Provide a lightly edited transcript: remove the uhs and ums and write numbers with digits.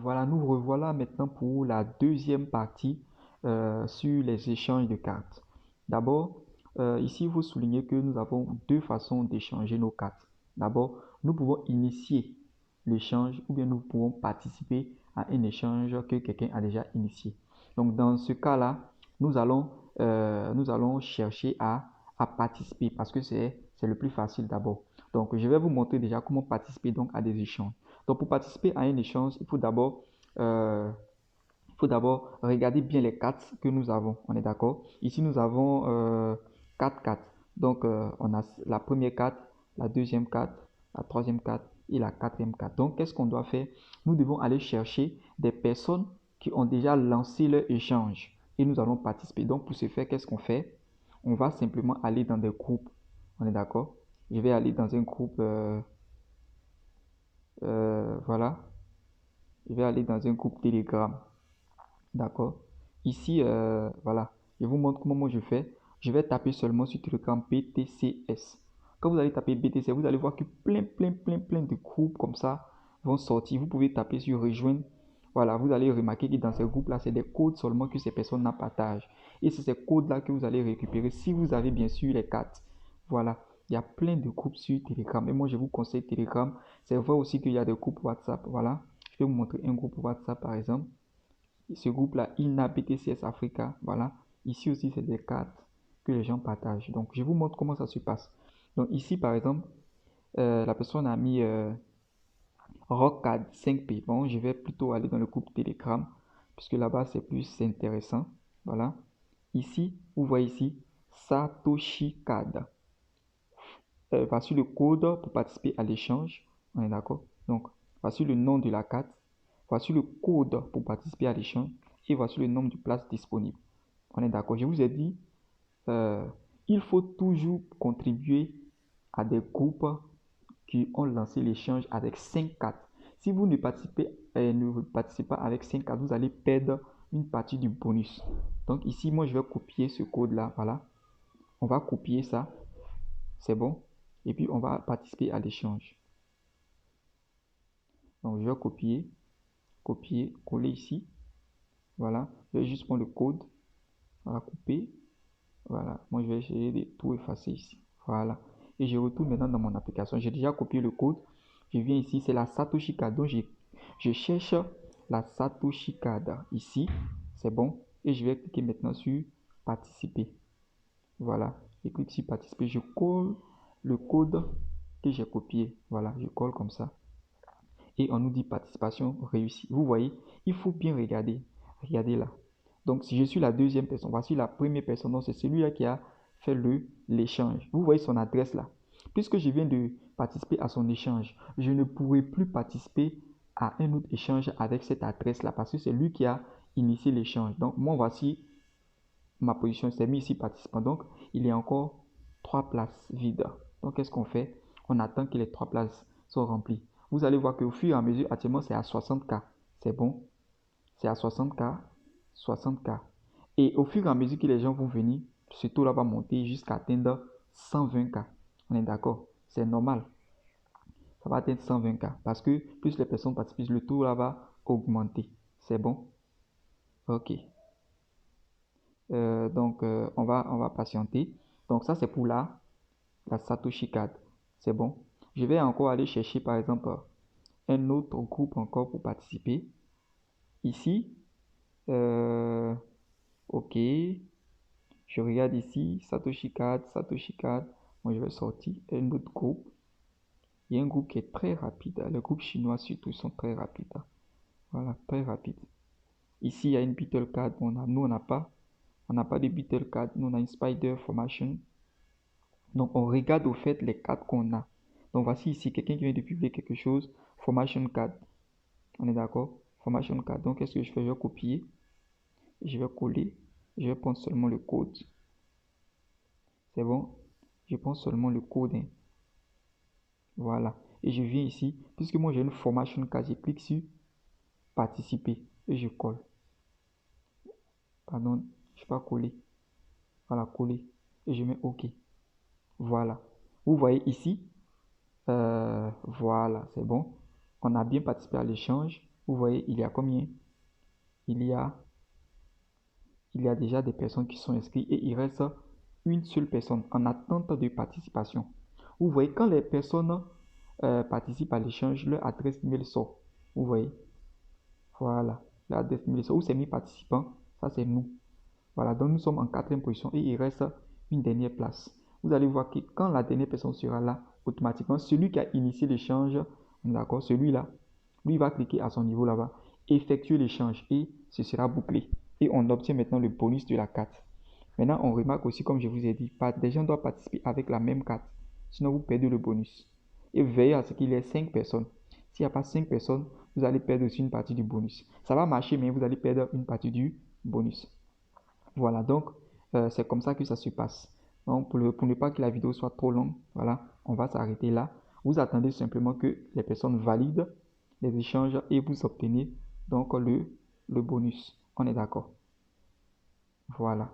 Voilà, nous revoilà maintenant pour la deuxième partie sur les échanges de cartes. D'abord, ici, il faut souligner que nous avons deux façons d'échanger nos cartes. D'abord, nous pouvons initier l'échange ou bien nous pouvons participer à un échange que quelqu'un a déjà initié. Donc, dans ce cas-là, nous allons chercher à participer parce que c'est le plus facile d'abord. Donc, je vais vous montrer déjà comment participer donc à des échanges. Donc, pour participer à un échange, euh, il faut d'abord regarder bien les cartes que nous avons. On est d'accord? Ici, nous avons quatre cartes. Donc, on a la première carte, la deuxième carte, la troisième carte et la quatrième carte. Donc, qu'est-ce qu'on doit faire? Nous devons aller chercher des personnes qui ont déjà lancé leur échange et nous allons participer. Donc, pour ce faire, qu'est-ce qu'on fait? On va simplement aller dans des groupes. On est d'accord? Je vais aller dans un groupe, voilà. Je vais aller dans un groupe Telegram. D'accord. Ici, voilà. Je vous montre comment moi je fais. Je vais taper seulement sur Telegram BTCS. Quand vous allez taper BTCS, vous allez voir que plein de groupes comme ça vont sortir. Vous pouvez taper sur rejoindre. Voilà, vous allez remarquer que dans ces groupes-là, c'est des codes seulement que ces personnes-là partagent. Et c'est ces codes-là que vous allez récupérer si vous avez bien sûr les cartes. Voilà, il y a plein de groupes sur Telegram. Et moi, je vous conseille Telegram. C'est vrai aussi qu'il y a des groupes WhatsApp. Voilà, je vais vous montrer un groupe WhatsApp par exemple. Ce groupe-là, INA BTCS Africa, voilà. Ici aussi, c'est des cartes que les gens partagent. Donc, je vous montre comment ça se passe. Donc, ici, par exemple, la personne a mis Rockcard 5P. Bon, je vais plutôt aller dans le groupe Telegram, puisque là-bas, c'est plus intéressant. Voilà. Ici, vous voyez ici, Satoshi Card. Voici le code pour participer à l'échange. On est d'accord? Donc, voici le nom de la carte. Voici le code pour participer à l'échange. Et voici le nombre de places disponibles. On est d'accord? Je vous ai dit, euh, il faut toujours contribuer à des groupes qui ont lancé l'échange avec 5 cartes. Si vous ne participez pas avec 5 cartes, vous allez perdre une partie du bonus. Donc ici, moi, je vais copier ce code-là. Voilà. On va copier ça. C'est bon. Et puis, on va participer à l'échange. Donc, je vais copier, coller ici. Voilà. Je vais juste prendre le code. Voilà, couper. Voilà. Moi, je vais essayer de tout effacer ici. Voilà. Et je retourne maintenant dans mon application. J'ai déjà copié le code. Je viens ici. C'est la Satoshi Card. Donc, je cherche la Satoshi Card ici. C'est bon. Et je vais cliquer maintenant sur participer. Voilà. Je clique sur participer. Je colle le code que j'ai copié. Voilà. Je colle comme ça. Et on nous dit participation réussie. Vous voyez, il faut bien regarder. Regardez là. Donc, si je suis la deuxième personne, voici la première personne. Donc, c'est celui-là qui a fait l'échange. Vous voyez son adresse là. Puisque je viens de participer à son échange, je ne pourrai plus participer à un autre échange avec cette adresse là parce que c'est lui qui a initié l'échange. Donc, moi, voici ma position. C'est mis ici participant. Donc, il y a encore 3 places vides. Donc, qu'est-ce qu'on fait? On attend que les 3 places soient remplies. Vous allez voir qu'au fur et à mesure, actuellement, c'est à 60K. C'est bon. C'est à 60K. 60K. Et au fur et à mesure que les gens vont venir, ce taux-là va monter jusqu'à atteindre 120K. On est d'accord? C'est normal. Ça va atteindre 120K. Parce que plus les personnes participent, le taux là va augmenter. C'est bon? Ok. Donc, on va patienter. Donc, ça, c'est pour la Satoshi Card. C'est bon. Je vais encore aller chercher, par exemple, un autre groupe encore pour participer. Ici, ok. Je regarde ici, Satoshi Card, Satoshi Card. Moi, je vais sortir un autre groupe. Il y a un groupe qui est très rapide. Les groupes chinois, surtout, sont très rapides. Voilà, très rapides. Ici, il y a une Beetle Card. Nous, on n'a pas. On n'a pas de Beetle Card. Nous, on a une Spider Formation. Donc, on regarde au fait les cartes qu'on a. Donc, voici ici quelqu'un qui vient de publier quelque chose. Formation card. On est d'accord? Formation card. Donc, qu'est-ce que je fais? Je vais copier. Je vais coller. Je vais prendre seulement le code. C'est bon? Je prends seulement le code. Hein. Voilà. Et je viens ici. Puisque moi, j'ai une formation card, je clique sur participer. Et je colle. Pardon, je ne vais pas coller. Voilà, coller. Et je mets OK. Voilà. Vous voyez ici, voilà, c'est bon. On a bien participé à l'échange. Vous voyez, il y a combien? Il y a déjà des personnes qui sont inscrites et il reste une seule personne en attente de participation. Vous voyez, quand les personnes participent à l'échange, leur adresse email sort. Vous voyez, voilà, l'adresse email sort. Où c'est mis participants, ça c'est nous. Voilà, donc nous sommes en quatrième position et il reste une dernière place. Vous allez voir que quand la dernière personne sera là, automatiquement, celui qui a initié l'échange, d'accord, celui-là, lui va cliquer à son niveau là-bas, effectuer l'échange et ce sera bouclé. Et on obtient maintenant le bonus de la carte. Maintenant, on remarque aussi, comme je vous ai dit, des gens doivent participer avec la même carte. Sinon, vous perdez le bonus. Et veillez à ce qu'il y ait 5 personnes. S'il n'y a pas 5 personnes, vous allez perdre aussi une partie du bonus. Ça va marcher, mais vous allez perdre une partie du bonus. Voilà, donc c'est comme ça que ça se passe. Donc pour ne pas que la vidéo soit trop longue, voilà, on va s'arrêter là. Vous attendez simplement que les personnes valident les échanges et vous obtenez donc le bonus. On est d'accord? Voilà.